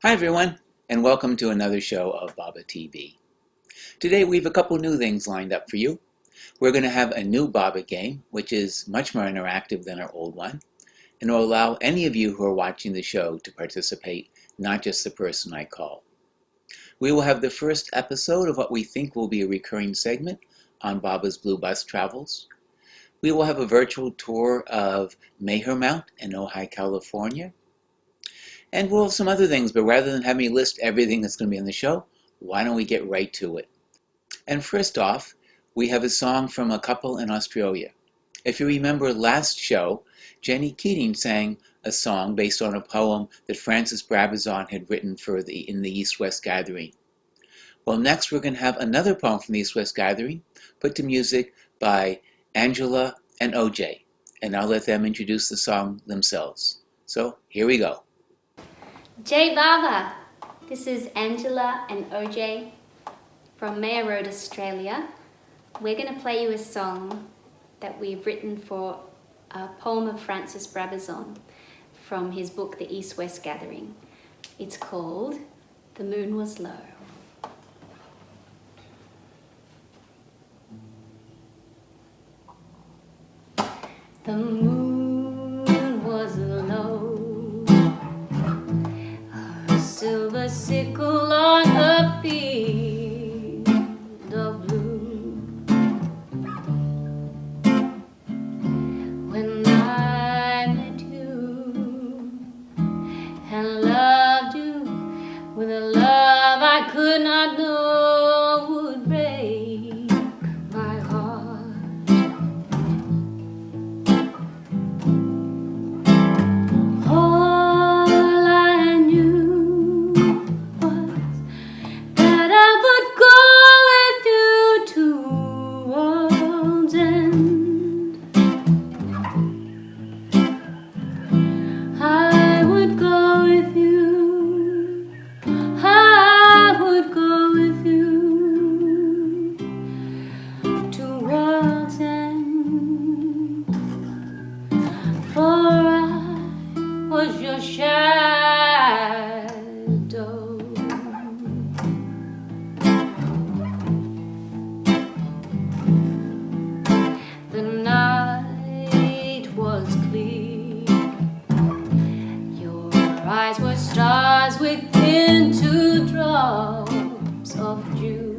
Hi everyone, and welcome to another show of Baba TV. Today we have a couple new things lined up for you. We're going to have a new Baba game, which is much more interactive than our old one, and will allow any of you who are watching the show to participate, not just the person I call. We will have the first episode of what we think will be a recurring segment on Baba's Blue Bus Travels. We will have a virtual tour of Mayher Mound in Ojai, California. And we'll have some other things, but rather than have me list everything that's going to be on the show, why don't we get right to it? And first off, we have a song from a couple in Australia. If you remember last show, Jenny Keating sang a song based on a poem that Francis Brabazon had written in the East-West Gathering. Well, next we're going to have another poem from the East-West Gathering, put to music by Angela and OJ, and I'll let them introduce the song themselves. So, here we go. Jai Baba! This is Angela and OJ from Mayher Road, Australia. We're going to play you a song that we've written for a poem of Francis Brabazon from his book The East-West Gathering. It's called The Moon Was Low. The moon was low, silver sickle on a field of blue. When I met you and loved you with a love I could not know would break my heart. Stars within 2 drops of dew.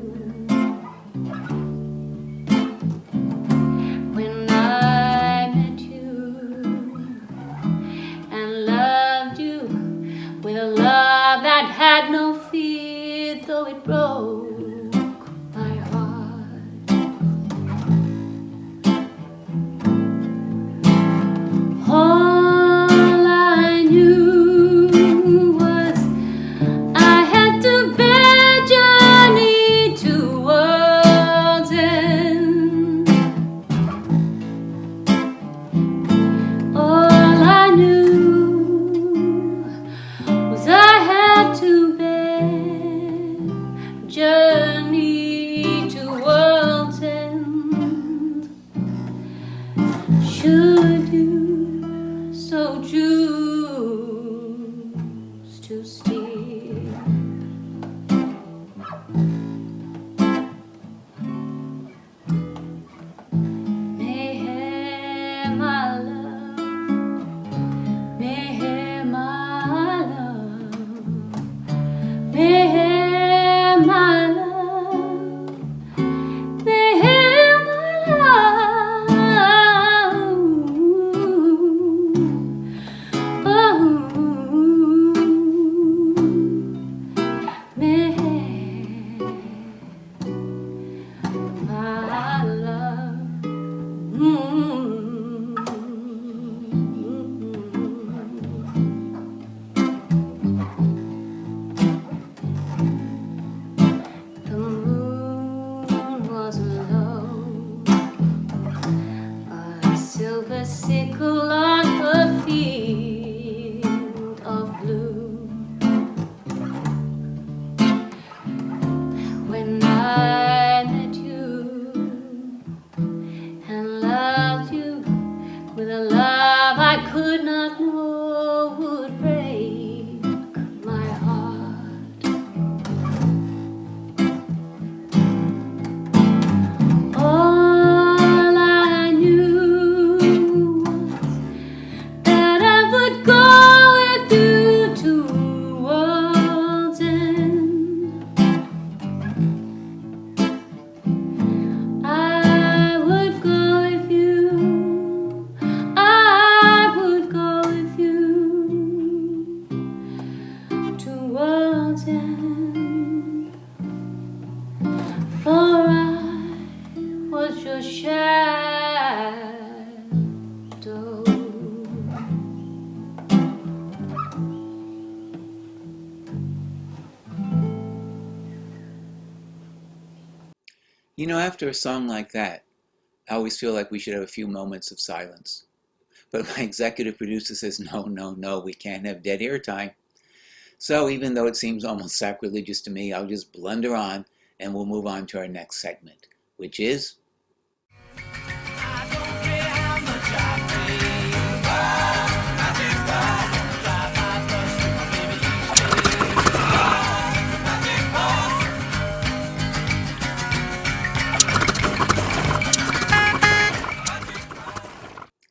When I met you and loved you with a love that had no fear, though it broke my heart. All I knew just You know, after a song like that, I always feel like we should have a few moments of silence. But my executive producer says, no, no, no, we can't have dead air time. So even though it seems almost sacrilegious to me, I'll just blunder on and we'll move on to our next segment, which is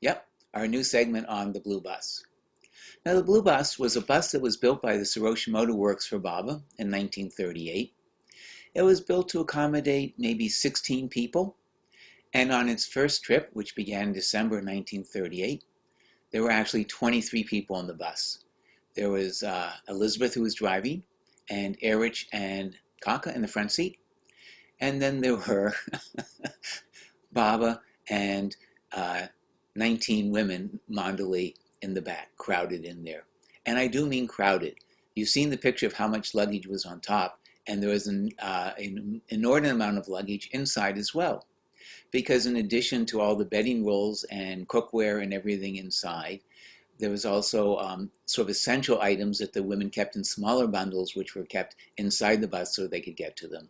yep, our new segment on the Blue Bus. Now, the Blue Bus was a bus that was built by the Hiroshima Motor Works for Baba in 1938. It was built to accommodate maybe 16 people, and on its first trip, which began in December 1938, there were actually 23 people on the bus. There was Elizabeth, who was driving, and Erich and Kaka in the front seat. And then there were Baba and 19 women, Mandalay, in the back, crowded in there. And I do mean crowded. You've seen the picture of how much luggage was on top, and there was an inordinate amount of luggage inside as well. Because in addition to all the bedding rolls and cookware and everything inside, there was also sort of essential items that the women kept in smaller bundles, which were kept inside the bus so they could get to them.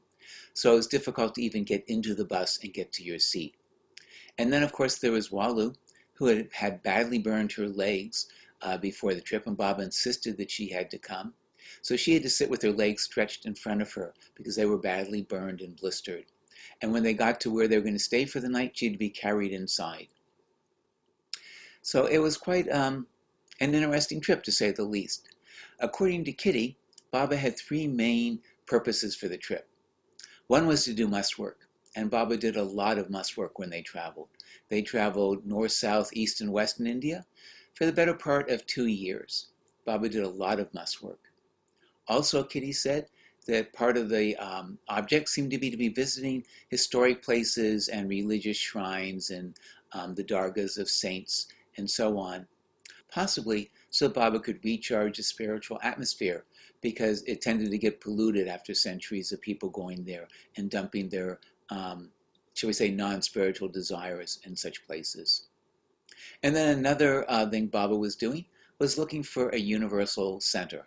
So it was difficult to even get into the bus and get to your seat. And then, of course, there was Walu, who had badly burned her legs before the trip, and Baba insisted that she had to come. So she had to sit with her legs stretched in front of her because they were badly burned and blistered. And when they got to where they were going to stay for the night, she'd be carried inside. So it was quite an interesting trip, to say the least. According to Kitty, Baba had three main purposes for the trip. One was to do must work, and Baba did a lot of must work when they traveled. They traveled north, south, east, and west in India for the better part of 2 years. Baba did a lot of must work. Also, Kitty said that part of the object seemed to be visiting historic places and religious shrines and the dargahs of saints and so on, possibly so Baba could recharge the spiritual atmosphere, because it tended to get polluted after centuries of people going there and dumping their, shall we say, non-spiritual desires in such places. And then another thing Baba was doing was looking for a universal center.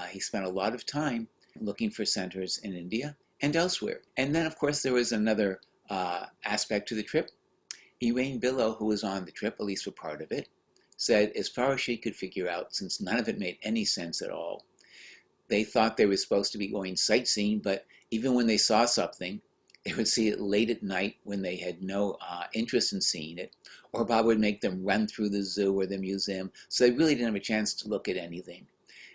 He spent a lot of time looking for centers in India and elsewhere. And then, of course, there was another aspect to the trip. Elaine Billow, who was on the trip, at least for part of it, said, as far as she could figure out, since none of it made any sense at all, they thought they were supposed to be going sightseeing, but even when they saw something, they would see it late at night when they had no interest in seeing it, or Bob would make them run through the zoo or the museum, so they really didn't have a chance to look at anything.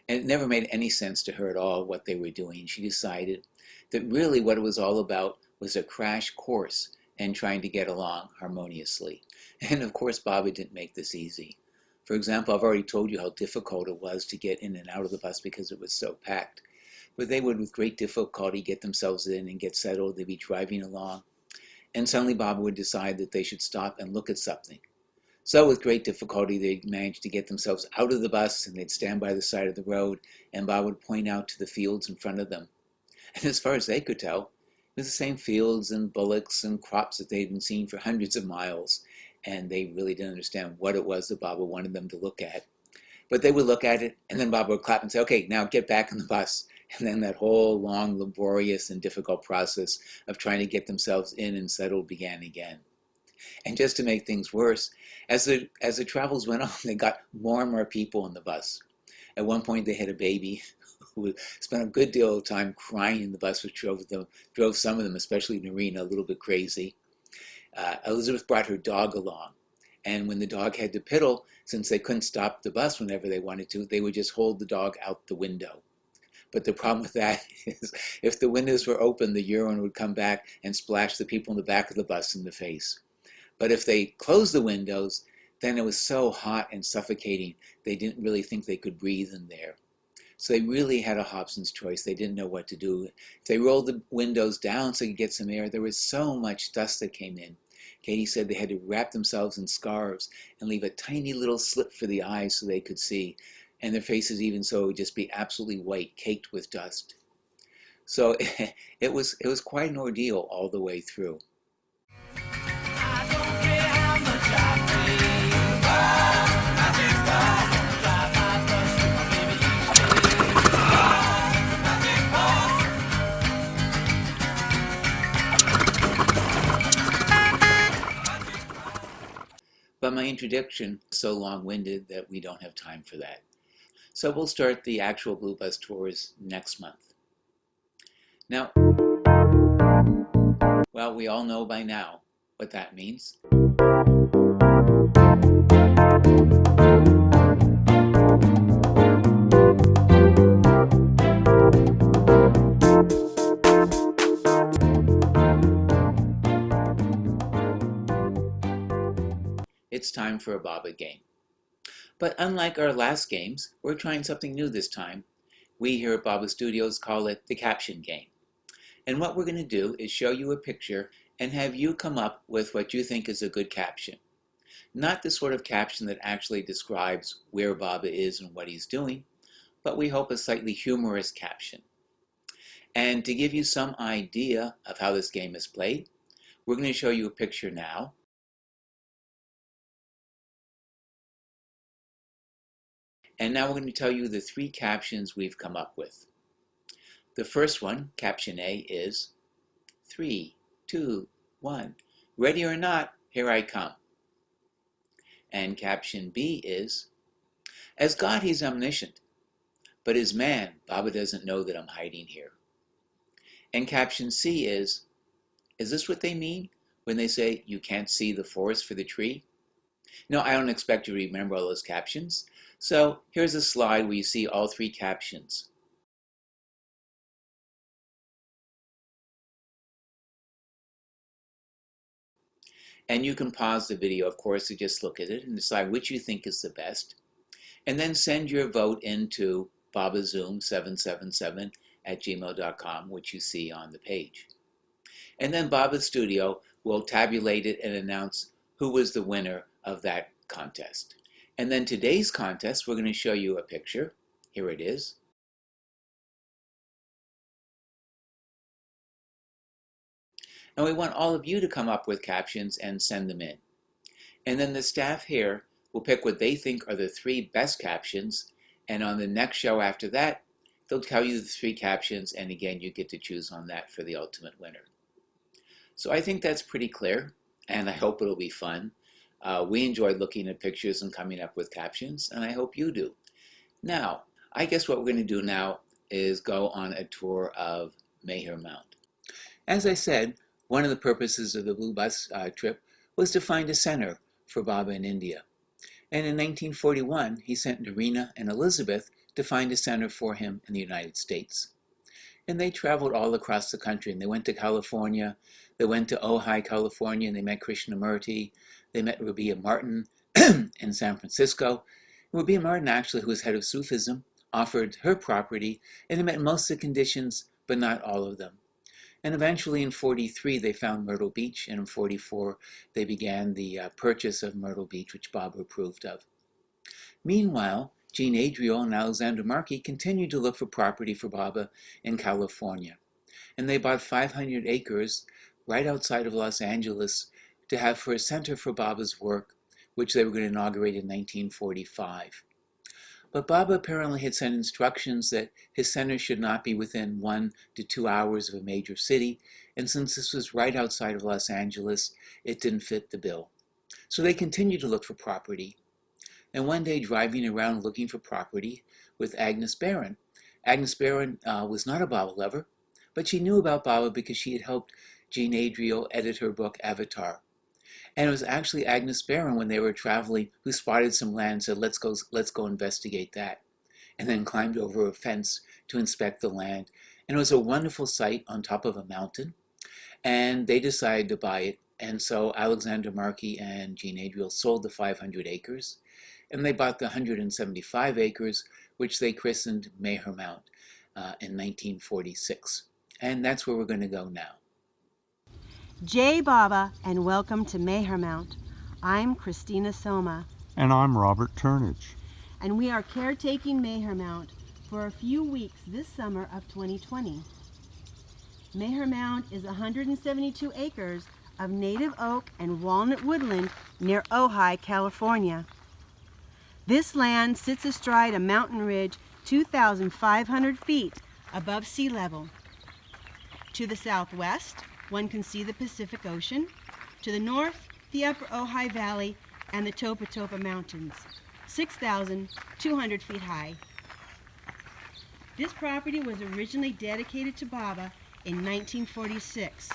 And it never made any sense to her at all what they were doing. She decided that really what it was all about was a crash course and trying to get along harmoniously. And of course, Baba didn't make this easy. For example, I've already told you how difficult it was to get in and out of the bus because it was so packed. But they would, with great difficulty, get themselves in and get settled. They'd be driving along. And suddenly Baba would decide that they should stop and look at something. So with great difficulty, they'd manage to get themselves out of the bus, and they'd stand by the side of the road, and Baba would point out to the fields in front of them. And as far as they could tell, it was the same fields and bullocks and crops that they hadn't seen for hundreds of miles. And they really didn't understand what it was that Baba wanted them to look at. But they would look at it, and then Baba would clap and say, okay, now get back in the bus. And then that whole long, laborious, and difficult process of trying to get themselves in and settled began again. And just to make things worse, as the travels went on, they got more and more people in the bus. At one point, they had a baby who spent a good deal of time crying in the bus, which drove some of them, especially Narina, a little bit crazy. Elizabeth brought her dog along, and when the dog had to piddle, since they couldn't stop the bus whenever they wanted to, they would just hold the dog out the window. But the problem with that is if the windows were open, the urine would come back and splash the people in the back of the bus in the face. But if they closed the windows, then it was so hot and suffocating, they didn't really think they could breathe in there. So they really had a Hobson's choice. They didn't know what to do. If they rolled the windows down so they could get some air, there was so much dust that came in. Katie said they had to wrap themselves in scarves and leave a tiny little slit for the eyes so they could see. And their faces even so would just be absolutely white, caked with dust. So it was quite an ordeal all the way through. But my introduction is so long-winded that we don't have time for that. So we'll start the actual Blue Bus tours next month. Now, well, we all know by now what that means. It's time for a Baba game. But unlike our last games, we're trying something new this time. We here at Baba Studios call it the caption game. And what we're going to do is show you a picture and have you come up with what you think is a good caption. Not the sort of caption that actually describes where Baba is and what he's doing, but we hope a slightly humorous caption. And to give you some idea of how this game is played, we're going to show you a picture now. And now we're going to tell you the three captions we've come up with. The first one, caption A, is 3, 2, 1. Ready or not, here I come. And caption B is, as God, he's omniscient, but as man, Baba doesn't know that I'm hiding here. And caption C is this what they mean when they say you can't see the forest for the tree? No, I don't expect you to remember all those captions. So here's a slide where you see all three captions. And you can pause the video, of course, to just look at it and decide which you think is the best. And then send your vote into babazoom777@gmail.com, which you see on the page. And then Baba Studio will tabulate it and announce who was the winner of that contest. And then today's contest, we're going to show you a picture. Here it is. And we want all of you to come up with captions and send them in. And then the staff here will pick what they think are the three best captions. And on the next show after that, they'll tell you the three captions. And again, you get to choose on that for the ultimate winner. So I think that's pretty clear. And I hope it'll be fun. We enjoyed looking at pictures and coming up with captions. And I hope you do. Now, I guess what we're going to do now is go on a tour of Mayher Mound. As I said, one of the purposes of the Blue Bus trip was to find a center for Baba in India. And in 1941, he sent Narina and Elizabeth to find a center for him in the United States. And they traveled all across the country, and they went to California, they went to Ojai, California, and they met Krishnamurti, they met Rabia Martin in San Francisco. Rabia Martin, actually, who was head of Sufism, offered her property, and they met most of the conditions, but not all of them. And eventually in 43, they found Myrtle Beach, and in 44, they began the purchase of Myrtle Beach, which Baba approved of. Meanwhile, Jean Adriel and Alexander Markey continued to look for property for Baba in California. And they bought 500 acres right outside of Los Angeles to have for a center for Baba's work, which they were going to inaugurate in 1945. But Baba apparently had sent instructions that his center should not be within 1 to 2 hours of a major city, and since this was right outside of Los Angeles, it didn't fit the bill. So they continued to look for property. And one day, driving around looking for property with Agnes Barron. Agnes Barron was not a Baba lover, but she knew about Baba because she had helped Jean Adriel edit her book Avatar. And it was actually Agnes Barron, when they were traveling, who spotted some land and said, let's go investigate that. And then climbed over a fence to inspect the land. And it was a wonderful site on top of a mountain. And they decided to buy it. And so Alexander Markey and Jean Adriel sold the 500 acres. And they bought the 175 acres, which they christened Mayher Mound in 1946. And that's where we're going to go now. Jai Baba, and welcome to Mayher Mound. I'm Christina Soma. And I'm Robert Turnage. And we are caretaking Mayher Mound for a few weeks this summer of 2020. Mayher Mound is 172 acres of native oak and walnut woodland near Ojai, California. This land sits astride a mountain ridge 2,500 feet above sea level. To the southwest, one can see the Pacific Ocean. To the north, the upper Ojai Valley and the Topa Topa Mountains, 6,200 feet high. This property was originally dedicated to Baba in 1946.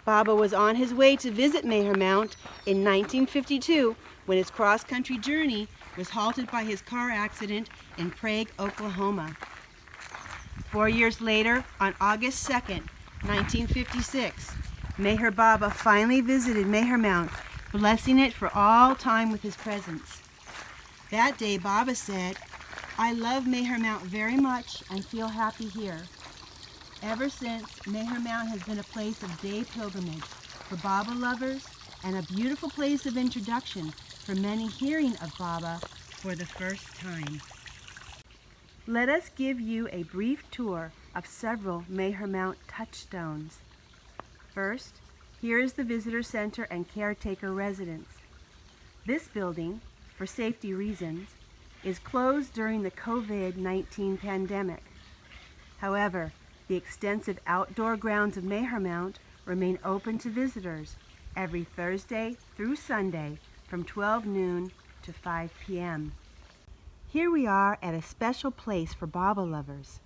Baba was on his way to visit Mayher Mound in 1952 when his cross-country journey was halted by his car accident in Prague, Oklahoma. 4 years later, on August 2nd, 1956, Mayher Baba finally visited Mayher Mound, blessing it for all time with his presence. That day, Baba said, "I love Mayher Mound very much and feel happy here." Ever since, Mayher Mound has been a place of day pilgrimage for Baba lovers and a beautiful place of introduction for many hearing of Baba for the first time. Let us give you a brief tour of several Mayher Mound touchstones. First, here is the Visitor Center and Caretaker residence. This building, for safety reasons, is closed during the COVID-19 pandemic. However, the extensive outdoor grounds of Mayher Mound remain open to visitors every Thursday through Sunday from 12 noon to 5 p.m. Here we are at a special place for Baba lovers.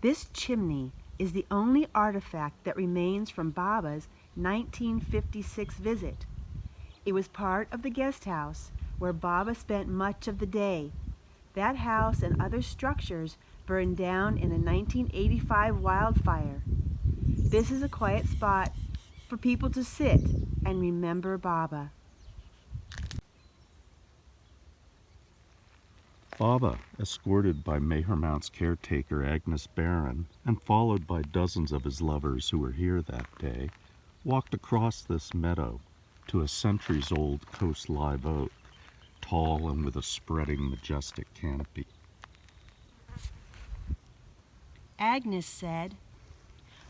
This chimney is the only artifact that remains from Baba's 1956 visit. It was part of the guest house where Baba spent much of the day. That house and other structures burned down in a 1985 wildfire. This is a quiet spot for people to sit and remember Baba. Baba, escorted by Mayher Mound's caretaker Agnes Barron and followed by dozens of his lovers who were here that day, walked across this meadow to a centuries-old coast live oak, tall and with a spreading majestic canopy. Agnes said,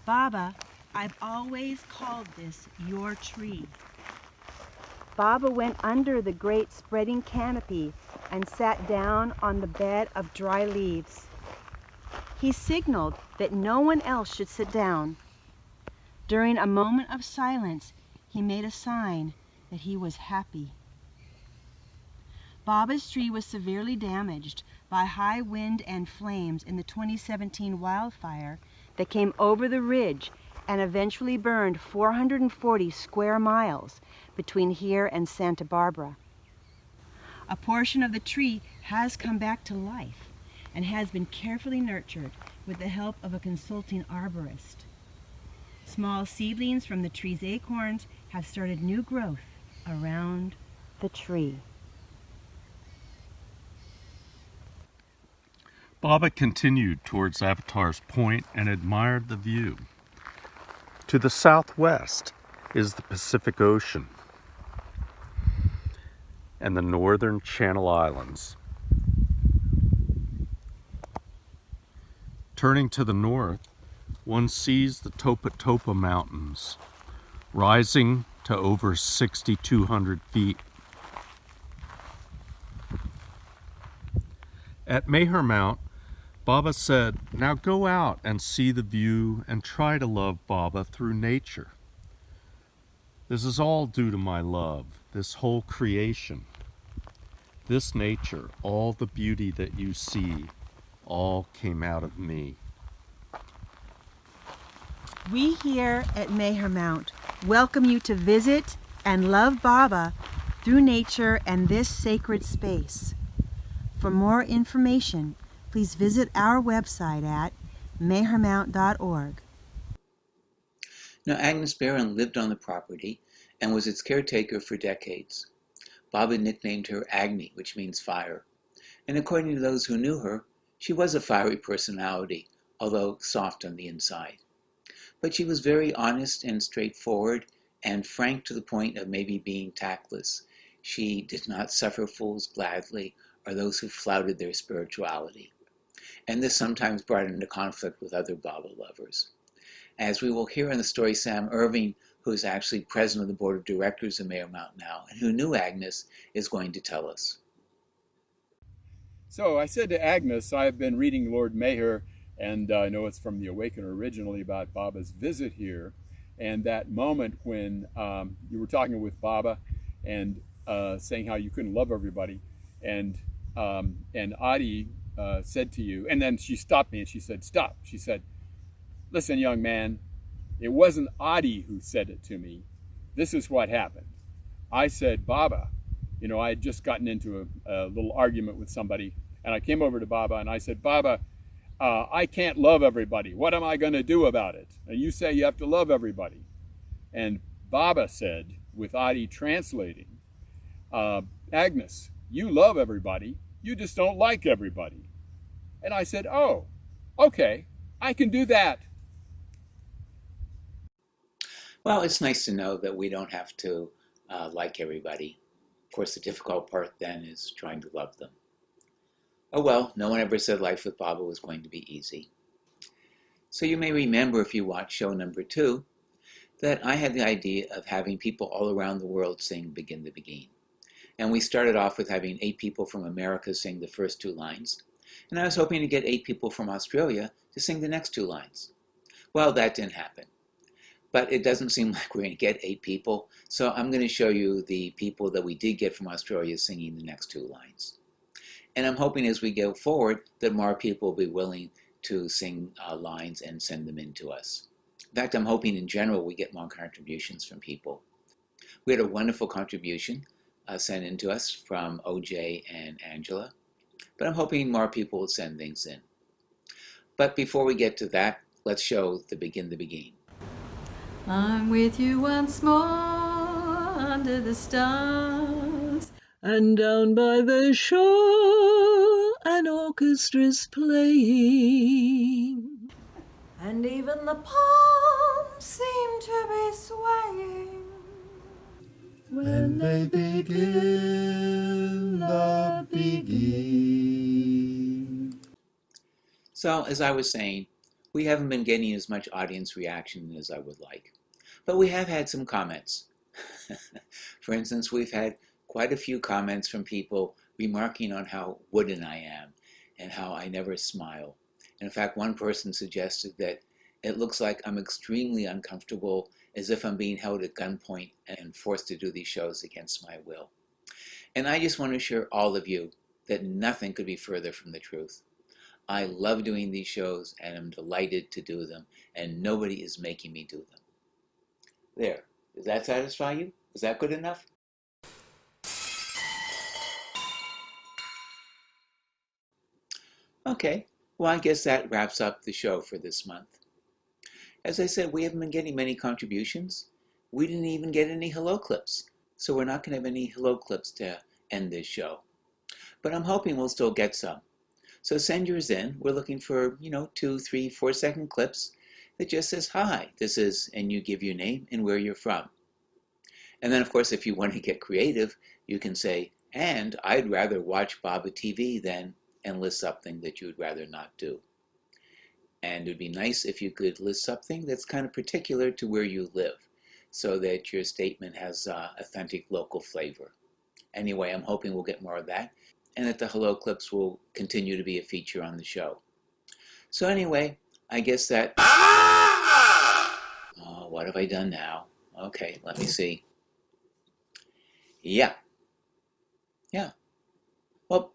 "Baba, I've always called this your tree." Baba went under the great spreading canopy and sat down on the bed of dry leaves. He signaled that no one else should sit down. During a moment of silence, he made a sign that he was happy. Baba's tree was severely damaged by high wind and flames in the 2017 wildfire that came over the ridge and eventually burned 440 square miles between here and Santa Barbara. A portion of the tree has come back to life and has been carefully nurtured with the help of a consulting arborist. Small seedlings from the tree's acorns have started new growth around the tree. Baba continued towards Avatar's Point and admired the view. To the southwest is the Pacific Ocean and the northern Channel Islands. Turning to the north, one sees the Topa Topa Mountains, rising to over 6,200 feet. At Mayher Mound, Baba said, "Now go out and see the view and try to love Baba through nature. This is all due to my love, this whole creation. This nature, all the beauty that you see, all came out of me." We here at Mayher Mound welcome you to visit and love Baba through nature and this sacred space. For more information, please visit our website at mayhermount.org. Now, Agnes Barron lived on the property and was its caretaker for decades. Baba nicknamed her Agni, which means fire. And according to those who knew her, she was a fiery personality, although soft on the inside. But she was very honest and straightforward and frank to the point of maybe being tactless. She did not suffer fools gladly or those who flouted their spirituality. And this sometimes brought into conflict with other Baba lovers. As we will hear in the story, Sam Irving, who's actually president of the board of directors of Mayher Mound now, and who knew Agnes, is going to tell us. So I said to Agnes, I've been reading Lord Mayher, and I know it's from The Awakener originally about Baba's visit here, and that moment when you were talking with Baba and saying how you couldn't love everybody, and Adi said to you, and then she stopped me and she said, "Stop." She said, "Listen, young man, it wasn't Adi who said it to me. This is what happened. I said, Baba, you know, I had just gotten into a little argument with somebody, and I came over to Baba and I said, Baba, I can't love everybody. What am I going to do about it? And you say you have to love everybody." And Baba said, with Adi translating, "Agnes, you love everybody. You just don't like everybody." And I said, "Oh, okay, I can do that." Well, it's nice to know that we don't have to like everybody. Of course, the difficult part then is trying to love them. Oh well, no one ever said life with Baba was going to be easy. So you may remember if you watched show number 2 that I had the idea of having people all around the world sing Begin the Begin. And we started off with having 8 people from America sing the first 2 lines. And I was hoping to get 8 people from Australia to sing the next 2 lines. Well, that didn't happen. But it doesn't seem like we're going to get 8 people, so I'm going to show you the people that we did get from Australia singing the next 2 lines. And I'm hoping as we go forward that more people will be willing to sing lines and send them in to us. In fact, I'm hoping in general we get more contributions from people. We had a wonderful contribution sent in to us from OJ and Angela, but I'm hoping more people will send things in. But before we get to that, let's show the Begin the Begin. I'm with you once more under the stars, and down by the shore an orchestra's playing, and even the palms seem to be swaying when they begin the begin. So, as I was saying, we haven't been getting as much audience reaction as I would like. But we have had some comments. For instance, we've had quite a few comments from people remarking on how wooden I am and how I never smile. And in fact, one person suggested that it looks like I'm extremely uncomfortable, as if I'm being held at gunpoint and forced to do these shows against my will. And I just want to assure all of you that nothing could be further from the truth. I love doing these shows and I'm delighted to do them, and nobody is making me do them. There. Does that satisfy you? Is that good enough? Okay. Well, I guess that wraps up the show for this month. As I said, we haven't been getting many contributions. We didn't even get any hello clips. So we're not going to have any hello clips to end this show. But I'm hoping we'll still get some. So send yours in. We're looking for, 2, 3, 4 second clips that just says, "Hi, this is," and you give your name and where you're from. And then, of course, if you want to get creative, you can say, "And I'd rather watch Baba TV than," and list something that you would rather not do. And it would be nice if you could list something that's kind of particular to where you live, so that your statement has authentic local flavor. Anyway, I'm hoping we'll get more of that, and that the hello clips will continue to be a feature on the show. So anyway, I guess that... Oh, what have I done now? Okay, let me see. Yeah. Well,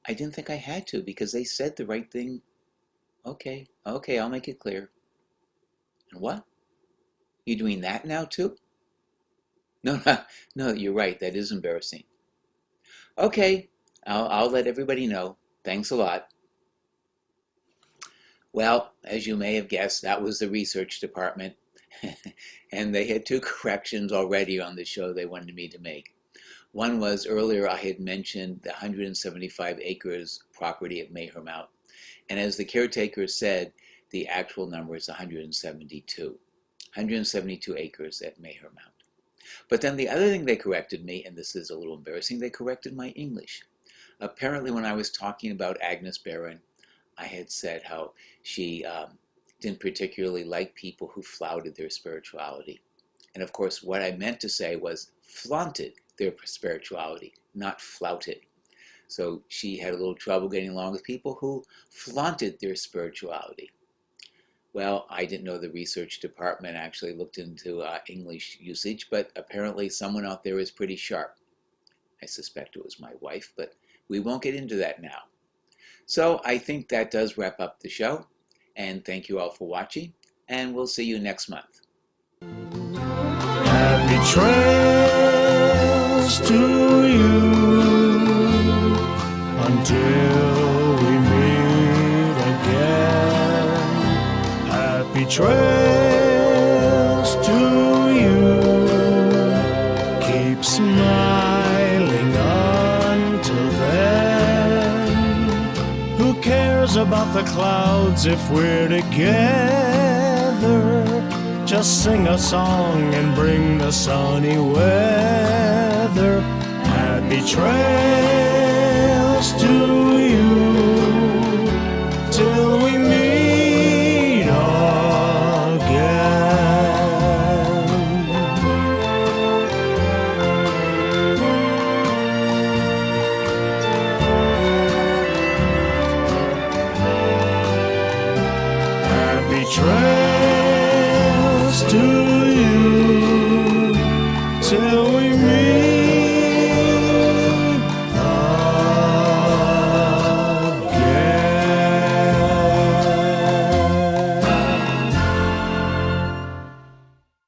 I didn't think I had to because they said the right thing. Okay, I'll make it clear. And what? You doing that now too? No, you're right. That is embarrassing. Okay, I'll let everybody know. Thanks a lot. Well, as you may have guessed, that was the research department. And they had 2 corrections already on the show they wanted me to make. One was earlier I had mentioned the 175 acres property at Mayher Mound. And as the caretaker said, the actual number is 172. 172 acres at Mayher Mound. But then the other thing they corrected me, and this is a little embarrassing, they corrected my English. Apparently when I was talking about Agnes Barron, I had said how she didn't particularly like people who flouted their spirituality. And of course, what I meant to say was flaunted their spirituality, not flouted. So she had a little trouble getting along with people who flaunted their spirituality. Well, I didn't know the research department actually looked into English usage, but apparently someone out there is pretty sharp. I suspect it was my wife, but we won't get into that now. So I think that does wrap up the show, and thank you all for watching, and we'll see you next month. Happy trails to you until we meet again. Happy trails to you. Keep smiling until then. Who cares about the clouds if we're together? Just sing a song and bring the sunny weather. Happy trails to you till we meet again. Happy trails to